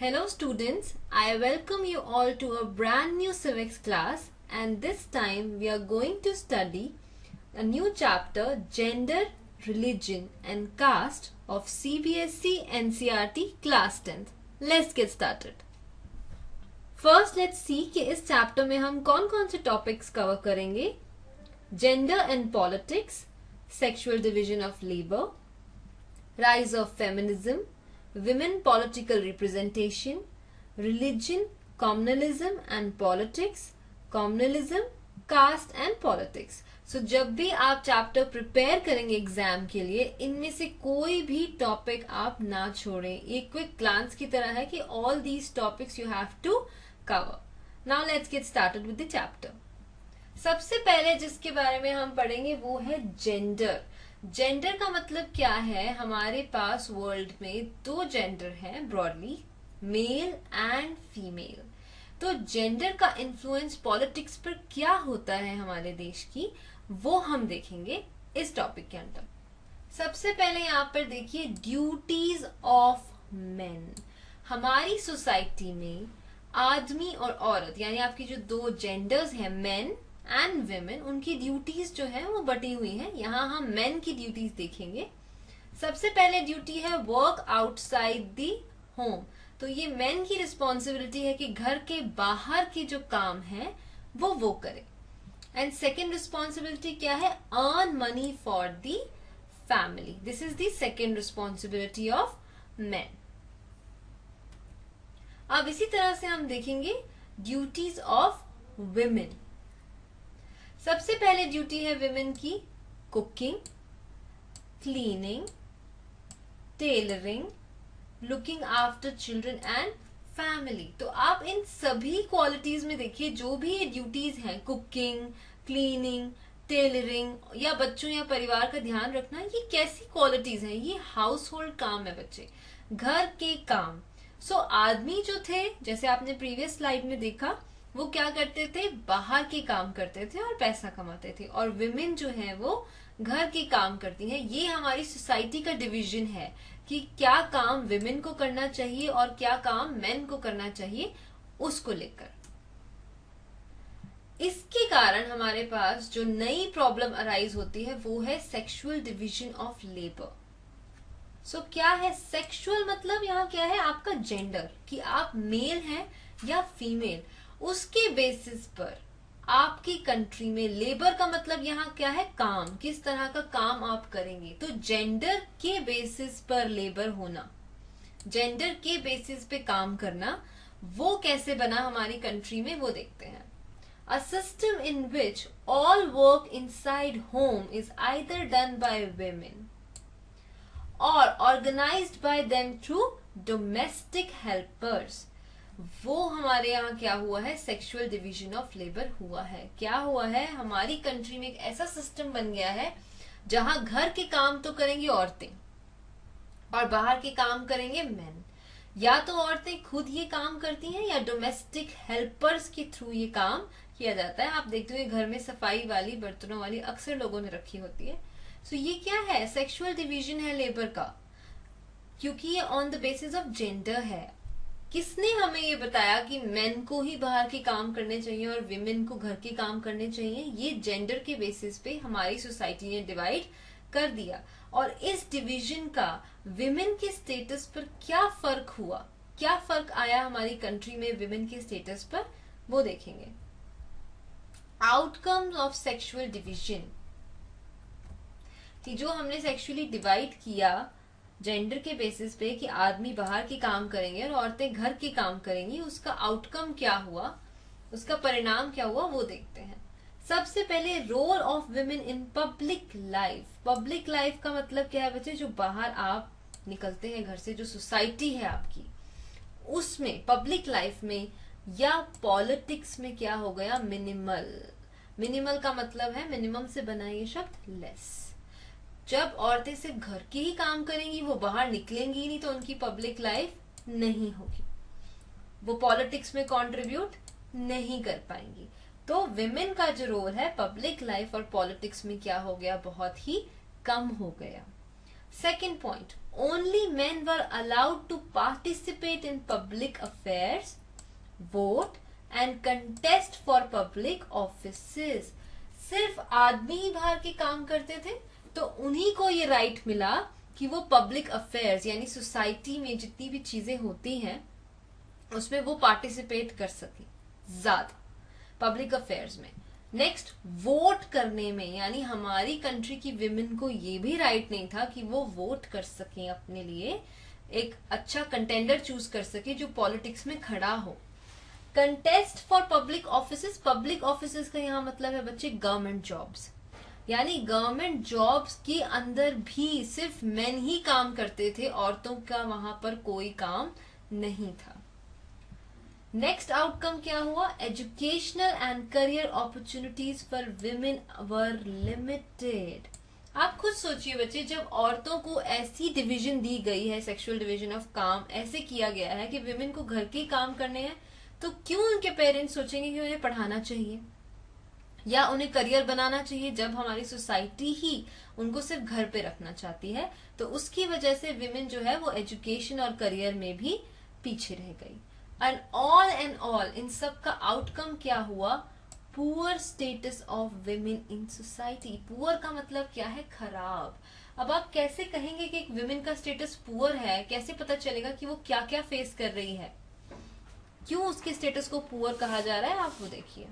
Hello students, I welcome you all to a brand new civics class, and this time we are going to study a new chapter, Gender, Religion and Caste of CBSE NCERT class 10th. Let's get started. First let's see कि इस chapter में हम कौन कौन से topics cover करेंगे. Gender and Politics, Sexual Division of Labor, Rise of Feminism, Women Political Representation, Religion, Communalism and Politics, Communalism, Caste and Politics. So जब भी आप चैप्टर प्रिपेयर करेंगे एग्जाम के लिए, इनमें से कोई भी टॉपिक आप ना छोड़ें. ये क्विक ग्लांस की तरह है कि all these topics you have to cover. Now let's get started with the chapter. सबसे पहले जिसके बारे में हम पढ़ेंगे वो है जेंडर. जेंडर का मतलब क्या है? हमारे पास वर्ल्ड में दो जेंडर हैं ब्रॉडली, मेल एंड फीमेल. तो जेंडर का इन्फ्लुएंस पॉलिटिक्स पर क्या होता है हमारे देश की, वो हम देखेंगे इस टॉपिक के अंदर. सबसे पहले यहाँ पर देखिए ड्यूटीज ऑफ मेन. हमारी सोसाइटी में आदमी और औरत यानी आपकी जो दो जेंडर्स हैं मेन एंड विमेन, उनकी ड्यूटीज जो है वो बटी हुई है. यहाँ हम मेन की ड्यूटीज देखेंगे. सबसे पहले ड्यूटी है वर्क आउटसाइड दी होम. तो ये मेन की रिस्पॉन्सिबिलिटी है कि घर के बाहर के जो काम है वो करे. एंड सेकेंड रिस्पॉन्सिबिलिटी क्या है? Earn money for the family. This is the second responsibility of main. अब इसी तरह से हम देखेंगे ड्यूटीज ऑफ विमेन. सबसे पहले ड्यूटी है विमेन की cooking, cleaning, tailoring, looking after children and family. तो आप इन सभी क्वालिटीज में देखिए जो भी ये ड्यूटीज हैं, कुकिंग, क्लीनिंग, टेलरिंग या बच्चों या परिवार का ध्यान रखना, ये कैसी क्वालिटीज हैं? ये हाउस होल्ड काम है बच्चे, घर के काम. सो आदमी जो थे, जैसे आपने प्रीवियस स्लाइड में देखा, वो क्या करते थे? बाहर के काम करते थे और पैसा कमाते थे. और विमेन जो है वो घर के काम करती हैं. ये हमारी सोसाइटी का डिवीजन है कि क्या काम विमेन को करना चाहिए और क्या काम मेन को करना चाहिए, उसको लेकर. इसके कारण हमारे पास जो नई प्रॉब्लम अराइज होती है वो है सेक्सुअल डिवीजन ऑफ लेबर. सो क्या है सेक्सुअल? मतलब यहाँ क्या है? आपका जेंडर, कि आप मेल हैं या फीमेल. उसके बेसिस पर आपकी कंट्री में लेबर का मतलब यहाँ क्या है? काम. किस तरह का काम आप करेंगे. तो जेंडर के बेसिस पर लेबर होना, जेंडर के बेसिस पे काम करना, वो कैसे बना हमारी कंट्री में, वो देखते हैं. A system in which all work inside home is either done by women or organised by them through domestic helpers. वो हमारे यहाँ क्या हुआ है? सेक्सुअल डिवीजन ऑफ लेबर हुआ है. क्या हुआ है? हमारी कंट्री में एक ऐसा सिस्टम बन गया है जहां घर के काम तो करेंगी औरतें और बाहर के काम करेंगे मेन. या तो औरतें खुद ये काम करती हैं या डोमेस्टिक हेल्पर्स के थ्रू ये काम किया जाता है. आप देखते हुए घर में सफाई वाली, बर्तनों वाली अक्सर लोगों ने रखी होती है. सो ये क्या है? सेक्सुअल डिवीजन है लेबर का, क्योंकि ये on the basis of gender है. किसने हमें ये बताया कि मेन को ही बाहर के काम करने चाहिए और विमेन को घर के काम करने चाहिए? ये जेंडर के बेसिस पे हमारी सोसाइटी ने डिवाइड कर दिया. और इस डिवीजन का विमेन के स्टेटस पर क्या फर्क हुआ, क्या फर्क आया हमारी कंट्री में विमेन के स्टेटस पर, वो देखेंगे. Outcomes of sexual division. जो हमने सेक्सुअली डिवाइड किया जेंडर के बेसिस पे कि आदमी बाहर के काम करेंगे और औरतें घर के काम करेंगी, उसका आउटकम क्या हुआ, उसका परिणाम क्या हुआ, वो देखते हैं. सबसे पहले role of women in public life. Public life का मतलब क्या है बच्चे? जो बाहर आप निकलते हैं घर से, जो सोसाइटी है आपकी, उसमें पब्लिक लाइफ में या पॉलिटिक्स में क्या हो गया? मिनिमल. मिनिमल का मतलब है मिनिमम से बना ये शब्द लेस. जब औरतें सिर्फ घर के ही काम करेंगी, वो बाहर निकलेंगी नहीं, तो उनकी पब्लिक लाइफ नहीं होगी, वो पॉलिटिक्स में कंट्रीब्यूट नहीं कर पाएंगी. तो विमेन का जो रोल है पब्लिक लाइफ और पॉलिटिक्स में क्या हो गया? बहुत ही कम हो गया. Second point, only men were allowed to participate in public affairs, vote and contest for public offices. सिर्फ आदमी ही बाहर के काम करते थे, तो उन्हीं को ये राइट मिला कि वो पब्लिक अफेयर्स यानी सोसाइटी में जितनी भी चीजें होती हैं उसमें वो पार्टिसिपेट कर सके ज्यादा पब्लिक अफेयर्स में. नेक्स्ट, वोट करने में, यानी हमारी कंट्री की विमेन को ये भी राइट नहीं था कि वो वोट कर सके, अपने लिए एक अच्छा कंटेंडर चूज कर सके जो पॉलिटिक्स में खड़ा हो. Contest for public offices, public offices का यहाँ मतलब है बच्चे गवर्नमेंट जॉब्स, यानी गवर्नमेंट जॉब्स के अंदर भी सिर्फ मेन ही काम करते थे, औरतों का वहां पर कोई काम नहीं था. नेक्स्ट आउटकम क्या हुआ? Educational and career opportunities for women were limited. आप खुद सोचिए बच्चे, जब औरतों को ऐसी डिवीजन दी गई है, सेक्सुअल डिवीजन ऑफ काम ऐसे किया गया है कि विमेन को घर के काम करने हैं, तो क्यों उनके पेरेंट्स सोचेंगे कि उन्हें पढ़ाना चाहिए या उन्हें करियर बनाना चाहिए, जब हमारी सोसाइटी ही उनको सिर्फ घर पे रखना चाहती है. तो उसकी वजह से विमेन जो है वो एजुकेशन और करियर में भी पीछे रह गई. एंड ऑल इन सब का आउटकम क्या हुआ? Poor status of women in society. Poor का मतलब क्या है? खराब. अब आप कैसे कहेंगे कि एक विमेन का स्टेटस पुअर है? कैसे पता चलेगा कि वो क्या क्या फेस कर रही है, क्यों उसके स्टेटस को पुअर कहा जा रहा है? आप वो देखिए.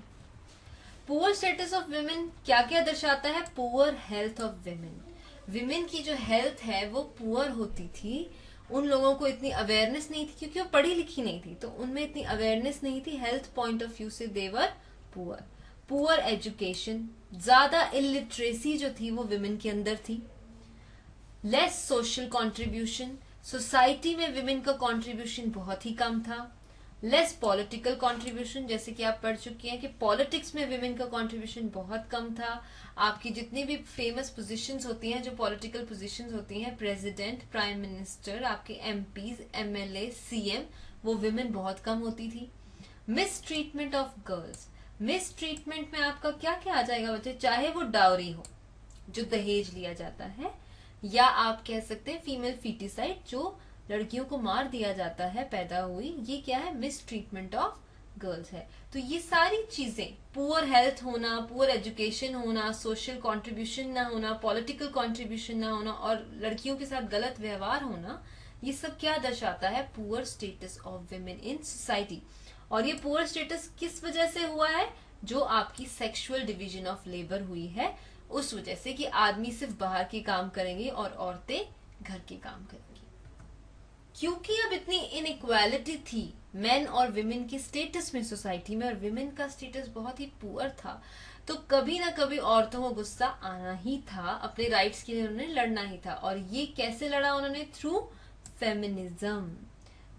पुअर स्टेटस ऑफ विमेन क्या क्या दर्शाता है? Poor health of women. Women की जो हेल्थ है वो पुअर होती थी. उन लोगों को इतनी अवेयरनेस नहीं थी क्योंकि वो पढ़ी लिखी नहीं थी, तो उनमें इतनी अवेयरनेस नहीं थी. हेल्थ पॉइंट ऑफ व्यू से देवर पुअर. पुअर एजुकेशन, ज्यादा इलिटरेसी जो थी वो विमेन के अंदर थी. लेस सोशल कंट्रीब्यूशन, सोसाइटी में विमेन का कंट्रीब्यूशन बहुत ही कम था. लेस पॉलिटिकल कंट्रीब्यूशन, जैसे कि आप पढ़ चुकी हैं कि पॉलिटिक्स में विमेन का कंट्रीब्यूशन बहुत कम था. आपकी जितनी भी फेमस पोजीशंस होती हैं, जो पॉलिटिकल पोजीशंस होती हैं, प्रेसिडेंट, प्राइम मिनिस्टर, आपके एमपीज, एमएलए, सीएम, वो विमेन बहुत कम होती थी. Miss treatment of girls. Miss treatment में आपका क्या क्या आ जाएगा बच्चे? चाहे वो डाउरी हो, जो दहेज लिया जाता है, या आप कह सकते हैं फीमेल फीटिसाइड, जो लड़कियों को मार दिया जाता है पैदा हुई, ये क्या है? मिस ट्रीटमेंट ऑफ गर्ल्स है. तो ये सारी चीजें, पुअर हेल्थ होना, पुअर एजुकेशन होना, सोशल कंट्रीब्यूशन ना होना, पॉलिटिकल कंट्रीब्यूशन ना होना और लड़कियों के साथ गलत व्यवहार होना, ये सब क्या दर्शाता है? Poor status of women in society. और ये पुअर स्टेटस किस वजह से हुआ है? जो आपकी सेक्सुअल डिवीजन ऑफ लेबर हुई है, उस वजह से कि आदमी सिर्फ बाहर के काम करेंगे और औरतें घर के काम करेंगी. क्योंकि अब इतनी इनइक्वालिटी थी मेन और विमेन के स्टेटस में सोसाइटी में, और विमेन का स्टेटस बहुत ही पुअर था, तो कभी ना कभी औरतों को गुस्सा आना ही था. अपने राइट्स के लिए उन्होंने लड़ना ही था. और ये कैसे लड़ा उन्होंने? Through feminism.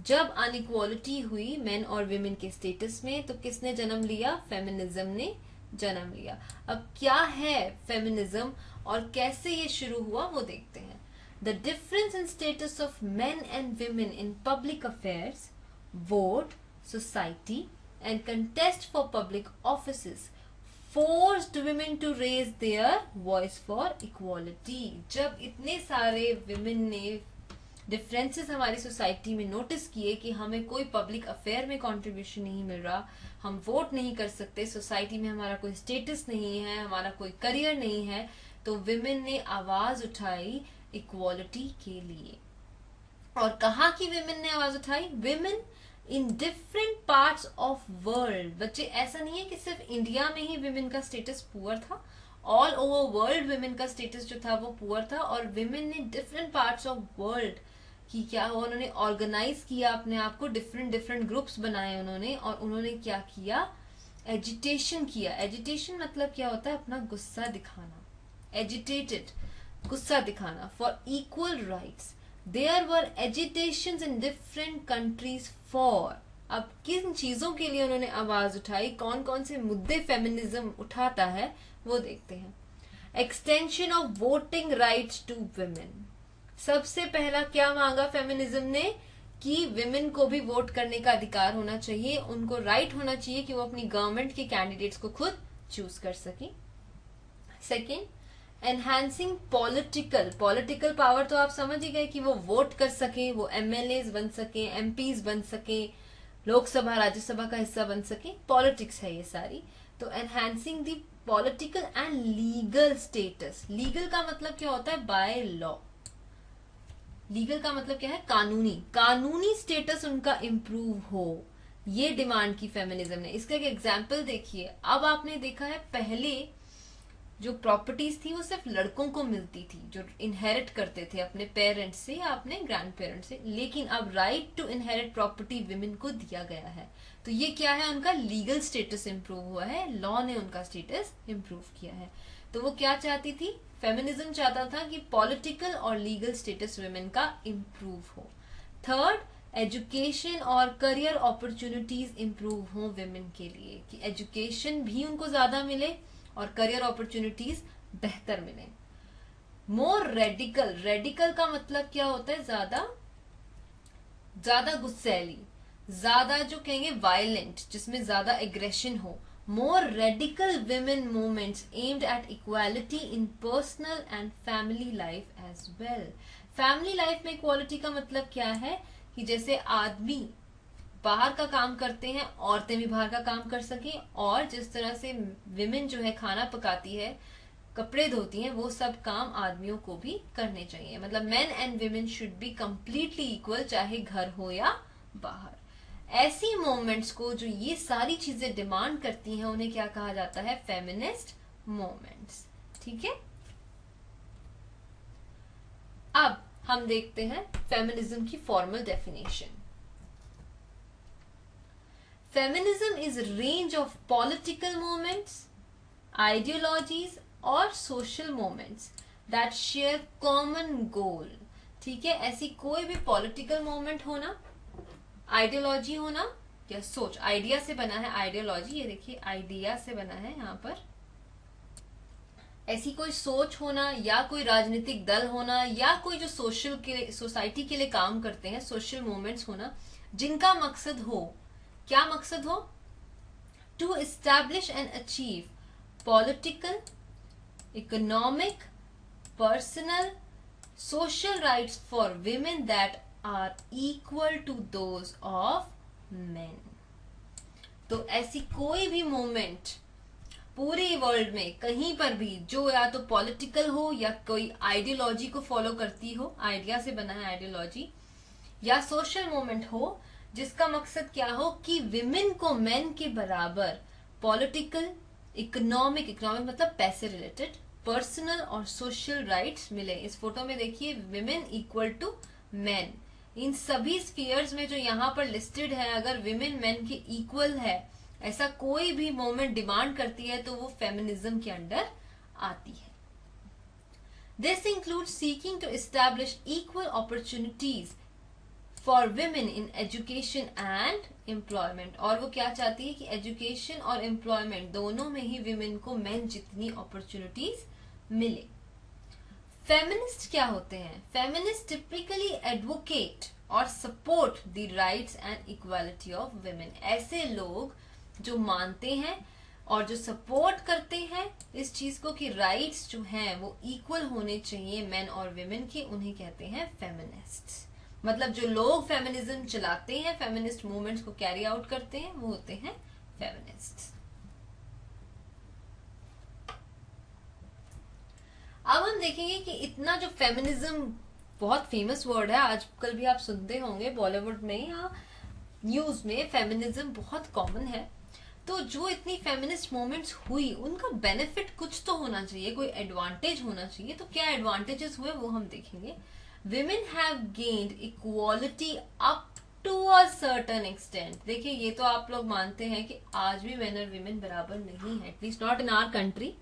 जब अनइक्वालिटी हुई मेन और विमेन के स्टेटस में, तो किसने जन्म लिया? फेमिनिज्म ने जन्म लिया. अब क्या है फेमिनिज्म और कैसे ये शुरू हुआ वो देखते हैं. The difference in status of men and women in public affairs, vote, society, and contest for public offices forced women to raise their voice for equality. जब इतने सारे women ने डिफरेंसेस हमारी सोसाइटी में नोटिस किए कि हमें कोई पब्लिक अफेयर में कंट्रीब्यूशन नहीं मिल रहा, हम वोट नहीं कर सकते, सोसाइटी में हमारा कोई स्टेटस नहीं है, हमारा कोई करियर नहीं है, तो विमेन ने आवाज उठाई इक्वालिटी के लिए. और कहा कि विमेन ने आवाज उठाई? Women in different parts of world. बच्चे ऐसा नहीं है कि सिर्फ इंडिया में ही विमेन का स्टेटस पुअर था, ऑल ओवर वर्ल्ड विमेन का स्टेटस जो था वो पुअर था. और विमेन ने डिफरेंट पार्ट्स ऑफ वर्ल्ड की क्या हुआ? उन्होंने ऑर्गेनाइज किया अपने आप को, डिफरेंट ग्रुप्स बनाए उन्होंने, और उन्होंने क्या किया? एजिटेशन किया. एजिटेशन मतलब क्या होता है? अपना गुस्सा दिखाना. एजिटेटेड, गुस्सा दिखाना. For equal rights. There were agitations in different countries for. अब किन चीजों के लिए उन्होंने आवाज उठाई, कौन कौन से मुद्दे फेमिनिज्म उठाता है वो देखते हैं. Extension of voting rights to women. सबसे पहला क्या मांगा फेमिनिज्म ने? कि विमेन को भी वोट करने का अधिकार होना चाहिए, उनको राइट होना चाहिए कि वो अपनी गवर्नमेंट के कैंडिडेट्स को खुद चूज कर सके. सेकेंड, एनहांसिंग पॉलिटिकल पावर, तो आप समझ ही गए कि वो वोट कर सके, वो एमएलए बन सके, एमपीज बन सके, लोकसभा राज्यसभा का हिस्सा बन सके, पॉलिटिक्स है ये सारी। तो enhancing the political and legal status. Legal का मतलब क्या होता है? By law. लीगल का मतलब क्या है? कानूनी स्टेटस उनका इंप्रूव हो, ये डिमांड की फेमिनिज्म ने। इसका एक एग्जाम्पल देखिए। अब आपने देखा है पहले जो प्रॉपर्टीज थी वो सिर्फ लड़कों को मिलती थी, जो इनहेरिट करते थे अपने पेरेंट्स से या अपने ग्रैंड पेरेंट्स से, लेकिन अब right to inherit property women को दिया गया है। तो ये क्या है? उनका लीगल स्टेटस इंप्रूव हुआ है, लॉ ने उनका स्टेटस इंप्रूव किया है। तो वो क्या चाहती थी? फेमिनिज्म चाहता था कि पॉलिटिकल और लीगल स्टेटस विमेन का इंप्रूव हो। थर्ड, एजुकेशन और करियर अपॉर्चुनिटीज इंप्रूव हो विमेन के लिए, कि एजुकेशन भी उनको ज्यादा मिले और करियर अपॉर्चुनिटीज बेहतर मिले। मोर रेडिकल का मतलब क्या होता है? ज्यादा गुस्सैली, ज्यादा जो कहेंगे वायलेंट, जिसमें ज्यादा एग्रेशन हो। More radical women movements aimed at equality in personal and family life as well. Family life में इक्वालिटी का मतलब क्या है? कि जैसे आदमी बाहर का काम करते हैं, औरतें भी बाहर का काम कर सकें, और जिस तरह से विमेन जो है खाना पकाती है, कपड़े धोती हैं, वो सब काम आदमियों को भी करने चाहिए। मतलब main and women should be completely equal, चाहे घर हो या बाहर। ऐसी मूवमेंट्स को जो ये सारी चीजें डिमांड करती हैं, उन्हें क्या कहा जाता है? Feminist movements. ठीक है, अब हम देखते हैं फेमिनिज्म की formal definition. Feminism is a range of political movements, ideologies और social movements that share common goal। ठीक है, ऐसी कोई भी political movement होना, ideology होना या सोच, आइडिया से बना है आइडियोलॉजी, ये देखिए आइडिया से बना है यहाँ पर। ऐसी कोई सोच होना या कोई राजनीतिक दल होना या कोई जो सोसाइटी के लिए काम करते हैं, सोशल मूवमेंट्स होना, जिनका मकसद हो, क्या मकसद हो? To establish and achieve political, economic, personal, social rights for women that are equal to those of men. तो ऐसी कोई भी मूवमेंट पूरे वर्ल्ड में कहीं पर भी जो या तो पॉलिटिकल हो या कोई आइडियोलॉजी को फॉलो करती हो, आइडिया से बना है आइडियोलॉजी, या सोशल मूवमेंट हो जिसका मकसद क्या हो कि विमेन को मेन के बराबर पॉलिटिकल, इकोनॉमिक मतलब पैसे रिलेटेड, पर्सनल और सोशल राइट्स मिले। इस फोटो में देखिए विमेन इक्वल टू मेन। इन सभी स्फीयर्स में जो यहाँ पर लिस्टेड है, अगर विमेन मेन के इक्वल है, ऐसा कोई भी मूवमेंट डिमांड करती है, तो वो फेमिनिज्म के अंडर आती है। This include seeking to establish equal opportunities for women in education and employment. और वो क्या चाहती है कि एजुकेशन और एम्प्लॉयमेंट दोनों में ही विमेन को मेन जितनी अपॉर्चुनिटीज मिले। फेमिनिस्ट क्या होते हैं? फेमिनिस्ट टिपिकली एडवोकेट और support the rights and equality of women. ऐसे लोग जो मानते हैं और जो सपोर्ट करते हैं इस चीज को कि राइट्स जो हैं वो इक्वल होने चाहिए मेन और विमेन के, उन्हें कहते हैं फेमिनिस्ट। मतलब जो लोग फेमिनिज्म चलाते हैं, फेमिनिस्ट मूवमेंट्स को कैरी आउट करते हैं, वो होते हैं फेमिनिस्ट। अब हम देखेंगे कि इतना जो फेमिनिज्म बहुत फेमस वर्ड है, आजकल भी आप सुनते होंगे बॉलीवुड में या न्यूज में, फेमिनिज्म बहुत कॉमन है। तो जो इतनी फेमिनिस्ट मूवमेंट्स हुई, उनका बेनिफिट कुछ तो होना चाहिए, कोई एडवांटेज होना चाहिए। तो क्या एडवांटेजेस हुए वो हम देखेंगे। Women have gained equality up to a certain extent। देखिए ये तो आप लोग मानते हैं कि आज भी मेन और विमेन बराबर नहीं है, at least not in our country.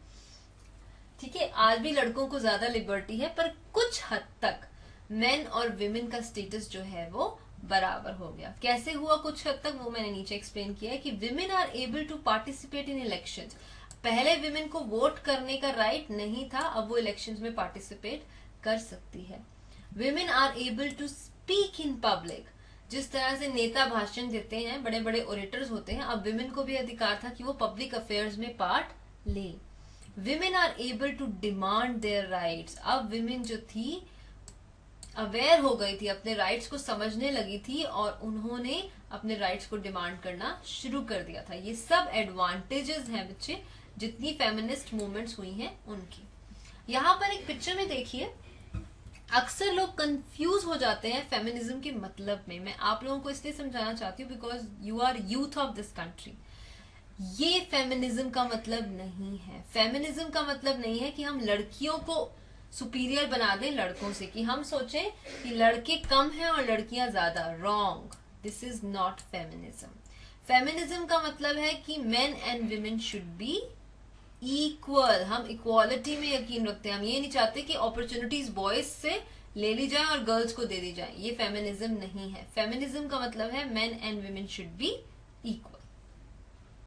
ठीक है, आज भी लड़कों को ज्यादा लिबर्टी है, पर कुछ हद तक मेन और विमेन का स्टेटस जो है वो बराबर हो गया। कैसे हुआ कुछ हद तक, वो मैंने नीचे एक्सप्लेन किया है कि women are able to participate in elections. पहले विमेन को वोट करने का राइट नहीं था, अब वो इलेक्शंस में पार्टिसिपेट कर सकती है। Women are able to speak in public। जिस तरह से नेता भाषण देते हैं, बड़े बड़े ओरेटर्स होते हैं, अब विमेन को भी अधिकार था कि वो पब्लिक अफेयर्स में पार्ट ले। Women are able to demand their rights. अब विमेन जो थी अवेयर हो गई थी, अपने राइट्स को समझने लगी थी और उन्होंने अपने राइट्स को डिमांड करना शुरू कर दिया था। ये सब एडवांटेजेस हैं बच्चे जितनी फेमिनिस्ट मूवमेंट्स हुई हैं उनकी। यहाँ पर एक पिक्चर में देखिए, अक्सर लोग कंफ्यूज हो जाते हैं फेमिनिज्म के मतलब में। मैं आप लोगों को इसलिए समझाना चाहती हूँ because you are youth of this country. ये फेमिनिज्म का मतलब नहीं है। फेमिनिज्म का मतलब नहीं है कि हम लड़कियों को सुपीरियर बना दें लड़कों से, कि हम सोचें कि लड़के कम हैं और लड़कियां ज्यादा। Wrong, this is not feminism. Feminism का मतलब है कि main and women should be equal. हम इक्वालिटी में यकीन रखते हैं। हम ये नहीं चाहते कि अपॉर्चुनिटीज बॉयज से ले ली जाए और गर्ल्स को दे दी जाए। ये फेमिनिज्म नहीं है। फेमिनिज्म का मतलब है main and women should be equal.